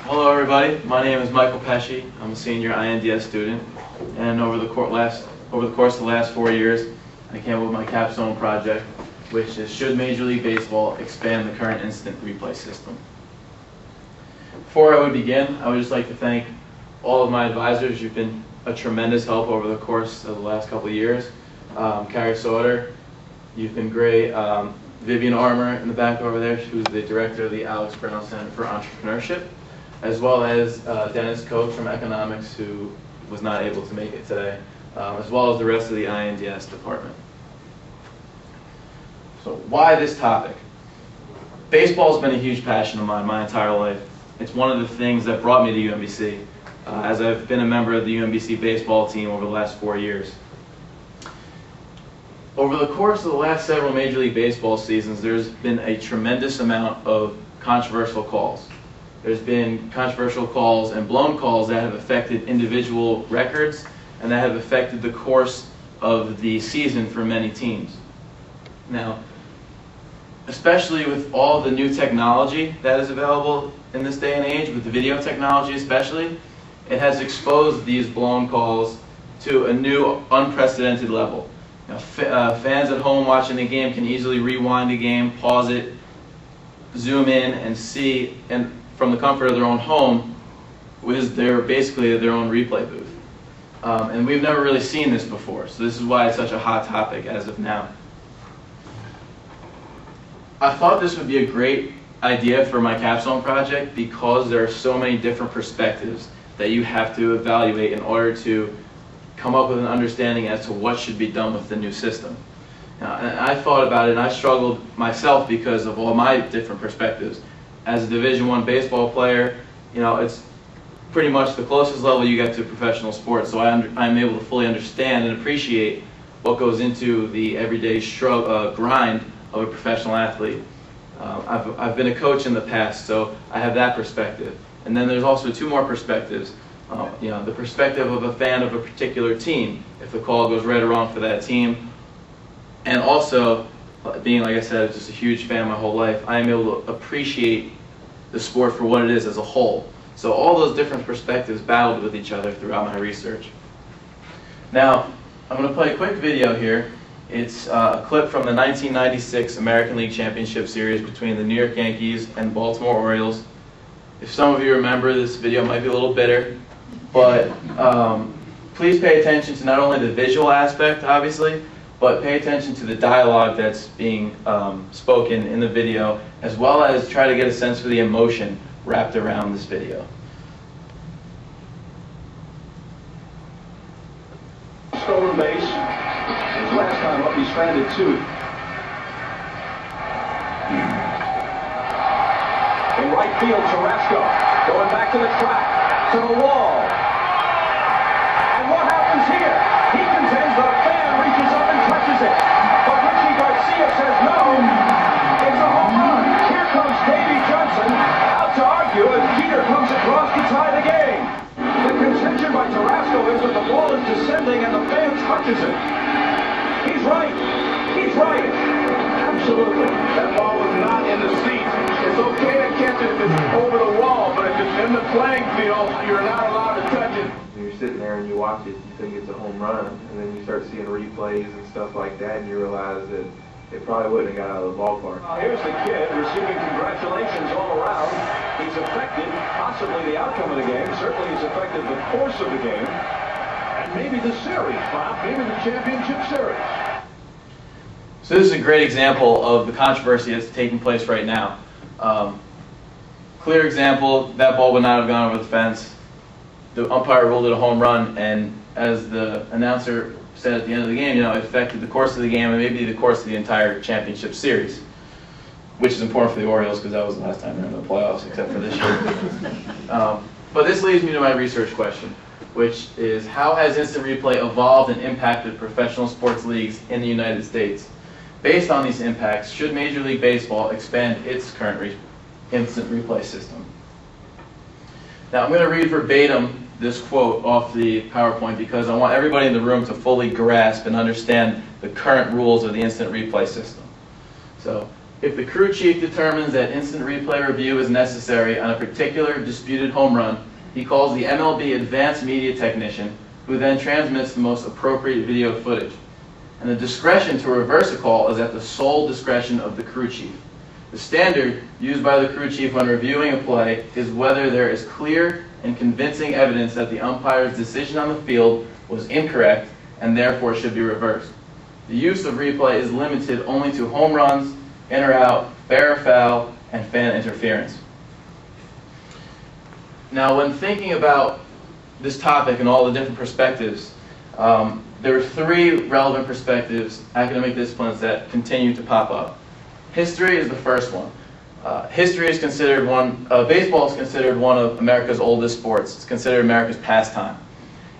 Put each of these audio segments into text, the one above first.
Hello everybody, my name is Michael Pesci. I'm a senior INDS student, and over the course of the last 4 years, I came up with my Capstone project, which is should Major League Baseball expand the current instant replay system. Before I would begin, I would just like to thank all of my advisors. You've been a tremendous help over the course of the last couple of years. Carrie Sauter, you've been great. Vivian Armour in the back over there, who's the director of the Alex Brown Center for Entrepreneurship, as well as Dennis Coates from Economics, who was not able to make it today, as well as the rest of the INDS department. So why this topic? Baseball's been a huge passion of mine my entire life. It's one of the things that brought me to UMBC, as I've been a member of the UMBC baseball team over the last 4 years. Over the course of the last several Major League Baseball seasons, there's been a tremendous amount of controversial calls. There's been controversial calls and blown calls that have affected individual records and that have affected the course of the season for many teams. Now, especially with all the new technology that is available in this day and age, with the video technology especially, it has exposed these blown calls to a new unprecedented level. Now, fans at home watching the game can easily rewind the game, pause it, zoom in, and see, and from the comfort of their own home, with basically their own replay booth. And we've never really seen this before, so this is why it's such a hot topic as of now. I thought this would be a great idea for my Capstone project because there are so many different perspectives that you have to evaluate in order to come up with an understanding as to what should be done with the new system. Now, and I thought about it and I struggled myself because of all my different perspectives. As a Division I baseball player, you know, it's pretty much the closest level you get to professional sports, so I'm able to fully understand and appreciate what goes into the everyday grind of a professional athlete. I've been a coach in the past, so I have that perspective. And then there's also two more perspectives. You know, the perspective of a fan of a particular team, if the call goes right or wrong for that team, and also being, like I said, just a huge fan my whole life, I am able to appreciate the sport for what it is as a whole. So all those different perspectives battled with each other throughout my research. Now, I'm going to play a quick video here. It's a clip from the 1996 American League Championship Series between the New York Yankees and Baltimore Orioles. If some of you remember, this video might be a little bitter, but please pay attention to not only the visual aspect, obviously, but pay attention to the dialogue that's being spoken in the video, as well as try to get a sense for the emotion wrapped around this video. Stolen base. His last time up, he stranded two. In right field, Carrasco going back to the track, to the wall. And what happens here? He contends that a fan reaches up and touches it. But Richie Garcia says no. It's a home run. Here comes Davey Johnson out to argue as Jeter comes across to tie the game. The contention by Carrasco is that the ball is descending and the fan touches it. He's right. He's right. Absolutely. That ball was not in the seats. It's okay to catch it if it's over the wall, but if it's in the playing field, you're not allowed to touch it. You're sitting there and you watch it, you think it's a home run, and then you start seeing replays and stuff like that, and you realize that it probably wouldn't have got out of the ballpark. Here's the kid receiving congratulations all around. He's affected possibly the outcome of the game. Certainly he's affected the course of the game. And maybe the series, Bob, maybe the championship series. So this is a great example of the controversy that's taking place right now. Clear example, that ball would not have gone over the fence. The umpire ruled it a home run, and as the announcer said at the end of the game, you know, it affected the course of the game and maybe the course of the entire championship series, which is important for the Orioles because that was the last time they're in the playoffs, except for this year. But this leads me to my research question, which is how has instant replay evolved and impacted professional sports leagues in the United States? Based on these impacts, should Major League Baseball expand its current instant replay system? Now I'm going to read verbatim this quote off the PowerPoint because I want everybody in the room to fully grasp and understand the current rules of the instant replay system. So If the crew chief determines that instant replay review is necessary on a particular disputed home run, he calls the MLB advanced media technician, who then transmits the most appropriate video footage. And the discretion to reverse a call is at the sole discretion of the crew chief. The standard used by the crew chief when reviewing a play is whether there is clear and convincing evidence that the umpire's decision on the field was incorrect and therefore should be reversed. The use of replay is limited only to home runs, in or out, fair or foul, and fan interference. Now, when thinking about this topic and all the different perspectives, there are three relevant perspectives, academic disciplines, that continue to pop up. History is the first one. History is considered baseball is considered one of America's oldest sports. It's considered America's pastime.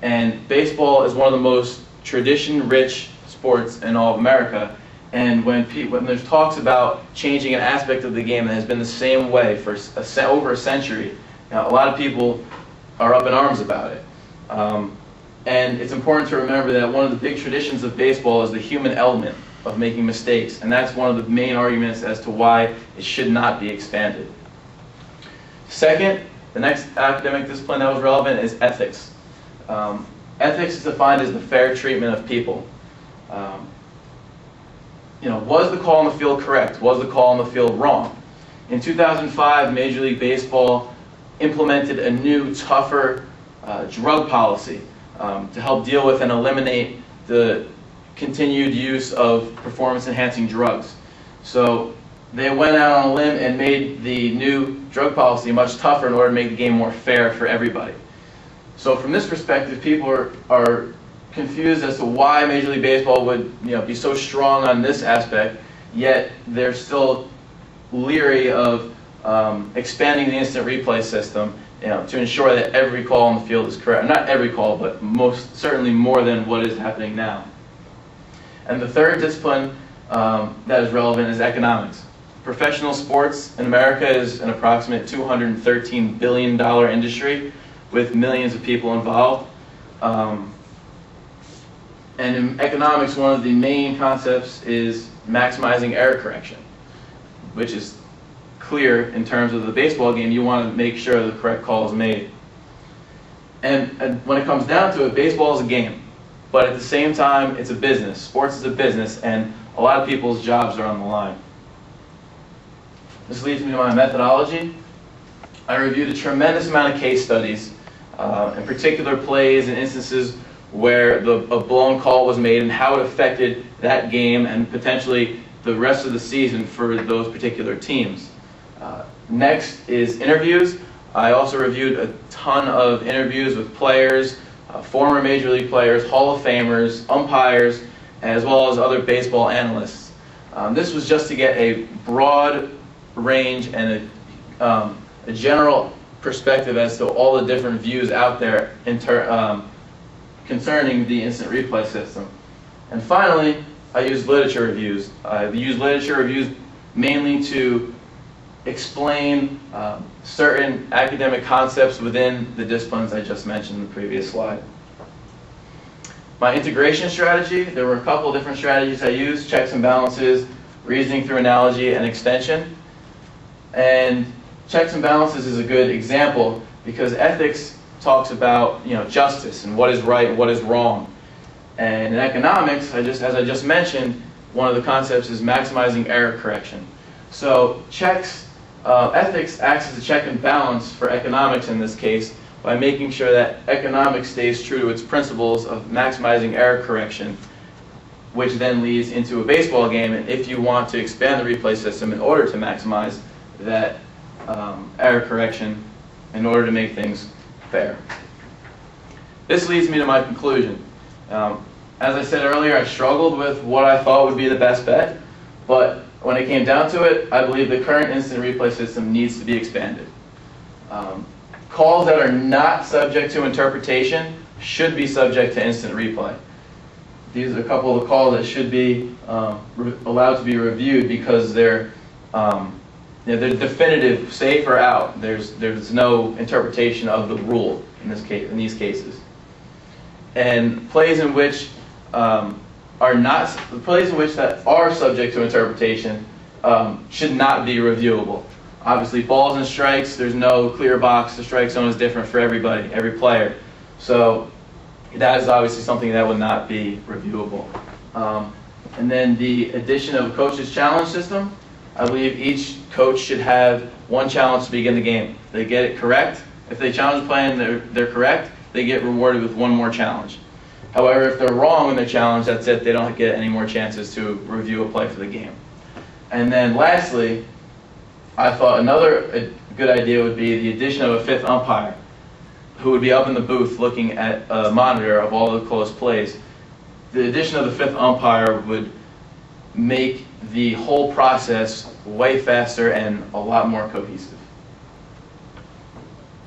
And baseball is one of the most tradition-rich sports in all of America. And when there's talks about changing an aspect of the game that has been the same way for over a century, now, a lot of people are up in arms about it. And it's important to remember that one of the big traditions of baseball is the human element of making mistakes. And that's one of the main arguments as to why it should not be expanded. Second, the next academic discipline that was relevant is ethics. Ethics is defined as the fair treatment of people. Was the call on the field correct? Was the call on the field wrong? In 2005, Major League Baseball implemented a new, tougher drug policy to help deal with and eliminate the continued use of performance-enhancing drugs. So they went out on a limb and made the new drug policy much tougher in order to make the game more fair for everybody. So from this perspective, people are confused as to why Major League Baseball would be so strong on this aspect, yet they're still leery of expanding the instant replay system to ensure that every call on the field is correct. Not every call, but most certainly more than what is happening now. And the third discipline that is relevant is economics. Professional sports in America is an approximate $213 billion industry with millions of people involved. And in economics, one of the main concepts is maximizing error correction, which is clear in terms of the baseball game. You want to make sure the correct call is made. And when it comes down to it, baseball is a game. But at the same time, it's a business. Sports is a business, and a lot of people's jobs are on the line. This leads me to my methodology. I reviewed a tremendous amount of case studies, in particular plays and instances where a blown call was made and how it affected that game and potentially the rest of the season for those particular teams. Next is interviews. I also reviewed a ton of interviews with players, former Major League players, Hall of Famers, umpires, as well as other baseball analysts. This was just to get a broad range and a general perspective as to all the different views out there concerning the instant replay system. And finally, I used literature reviews. I used literature reviews mainly to explain certain academic concepts within the disciplines I just mentioned in the previous slide. My integration strategy, there were a couple different strategies I used: checks and balances, reasoning through analogy, and extension. And checks and balances is a good example because ethics talks about justice and what is right and what is wrong. And in economics, as I just mentioned, one of the concepts is maximizing error correction. So ethics acts as a check and balance for economics in this case by making sure that economics stays true to its principles of maximizing error correction, which then leads into a baseball game. And if you want to expand the replay system in order to maximize that error correction, in order to make things fair. This leads me to my conclusion. As I said earlier, I struggled with what I thought would be the best bet, but when it came down to it, I believe the current instant replay system needs to be expanded. Calls that are not subject to interpretation should be subject to instant replay. These are a couple of the calls that should be allowed to be reviewed because they're definitive, safe or out. There's no interpretation of the rule in these cases. And plays in which that are subject to interpretation, should not be reviewable. Obviously, balls and strikes, there's no clear box. The strike zone is different for everybody, every player. So that is obviously something that would not be reviewable. And then the addition of a coach's challenge system. I believe each coach should have one challenge to begin the game. If they get it correct, if they challenge the play and they're correct, they get rewarded with one more challenge. However, if they're wrong in their challenge, that's it. They don't get any more chances to review a play for the game. And then lastly, I thought another good idea would be the addition of a fifth umpire who would be up in the booth looking at a monitor of all the close plays. The addition of the fifth umpire would make the whole process way faster and a lot more cohesive.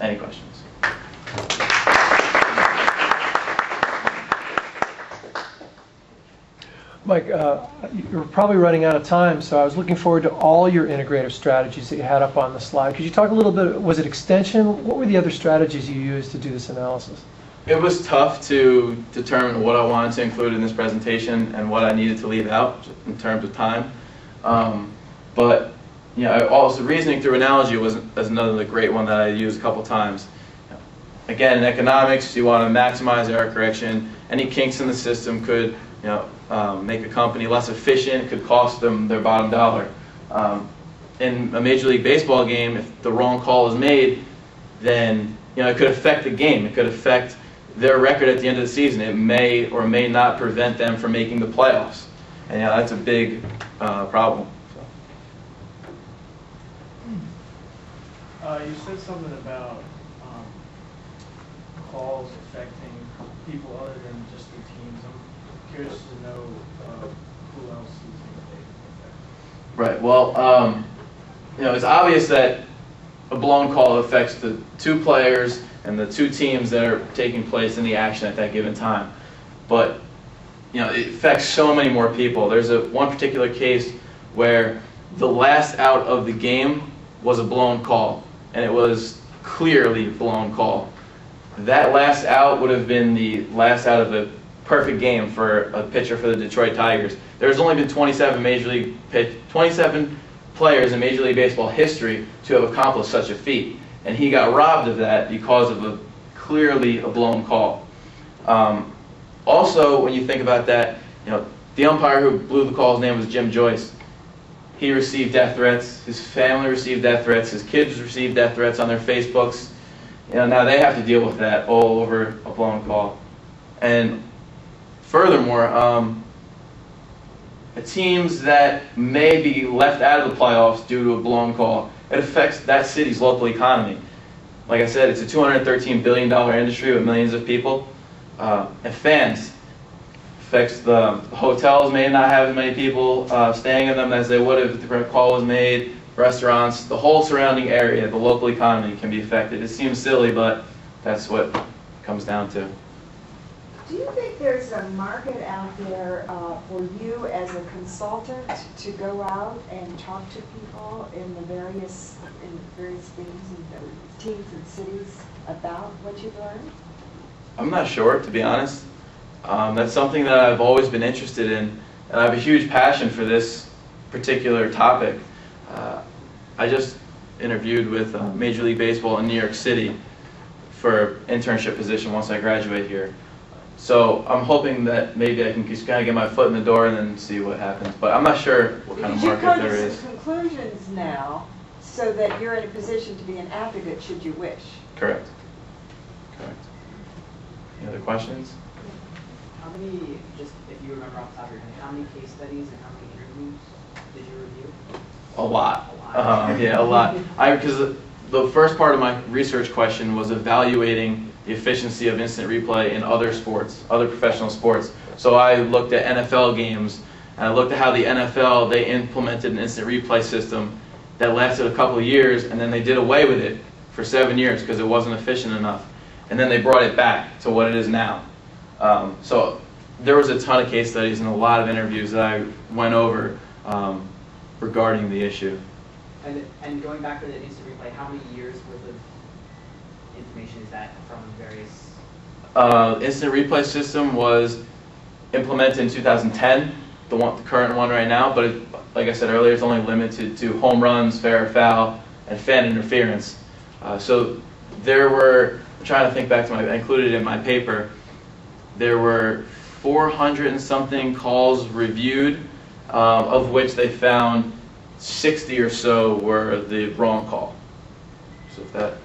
Any questions? Mike, you're probably running out of time, so I was looking forward to all your integrative strategies that you had up on the slide. Could you talk a little bit, was it extension? What were the other strategies you used to do this analysis? It was tough to determine what I wanted to include in this presentation and what I needed to leave out in terms of time. But also reasoning through analogy was another great one that I used a couple times. Again, in economics, you want to maximize error correction. Any kinks in the system could make a company less efficient, could cost them their bottom dollar. In a Major League Baseball game, if the wrong call is made, then it could affect the game. It could affect their record at the end of the season. It may or may not prevent them from making the playoffs. And that's a big problem. You said something about calls affecting people other than just the teams. I'm curious to know who else you think they affect. Right. Well, it's obvious that a blown call affects the two players and the two teams that are taking place in the action at that given time. But it affects so many more people. There's one particular case where the last out of the game was a blown call, and it was clearly a blown call. That last out would have been the last out of a perfect game for a pitcher for the Detroit Tigers. There's only been 27 players in Major League Baseball history to have accomplished such a feat, and he got robbed of that because of clearly a blown call. Also, when you think about that, the umpire who blew the call, his name was Jim Joyce. He received death threats. His family received death threats. His kids received death threats on their Facebooks. Now they have to deal with that all over a blown call. And furthermore, teams that may be left out of the playoffs due to a blown call, it affects that city's local economy. Like I said, it's a $213 billion industry with millions of people. And fans, affects the hotels may not have as many people staying in them as they would if the call was made. Restaurants, the whole surrounding area, the local economy can be affected. It seems silly, but that's what it comes down to. Do you think there's a market out there for you as a consultant to go out and talk to people in various things and teams and cities about what you've learned? I'm not sure, to be honest. That's something that I've always been interested in, and I have a huge passion for this particular topic. I just interviewed with Major League Baseball in New York City for an internship position once I graduate here. So I'm hoping that maybe I can just kind of get my foot in the door and then see what happens. But I'm not sure what kind of market there is. You've come to some conclusions now so that you're in a position to be an advocate should you wish. Correct. Correct. Any other questions? How many, just if you remember off the top of your head, how many case studies and how many interviews did you review? A lot. Yeah, a lot. Because the first part of my research question was evaluating the efficiency of instant replay in other sports, other professional sports. So I looked at NFL games, and I looked at how the NFL, they implemented an instant replay system that lasted a couple of years, and then they did away with it for 7 years because it wasn't efficient enough. And then they brought it back to what it is now. So there was a ton of case studies and a lot of interviews that I went over regarding the issue. And going back to the instant replay, how many years worth of information is that from various? Instant replay system was implemented in 2010, the current one right now, but like I said earlier, it's only limited to home runs, fair or foul, and fan interference. So there were, I'm trying to think back to I included it in my paper, there were 400 and something calls reviewed, of which they found 60 or so were the wrong call. So if that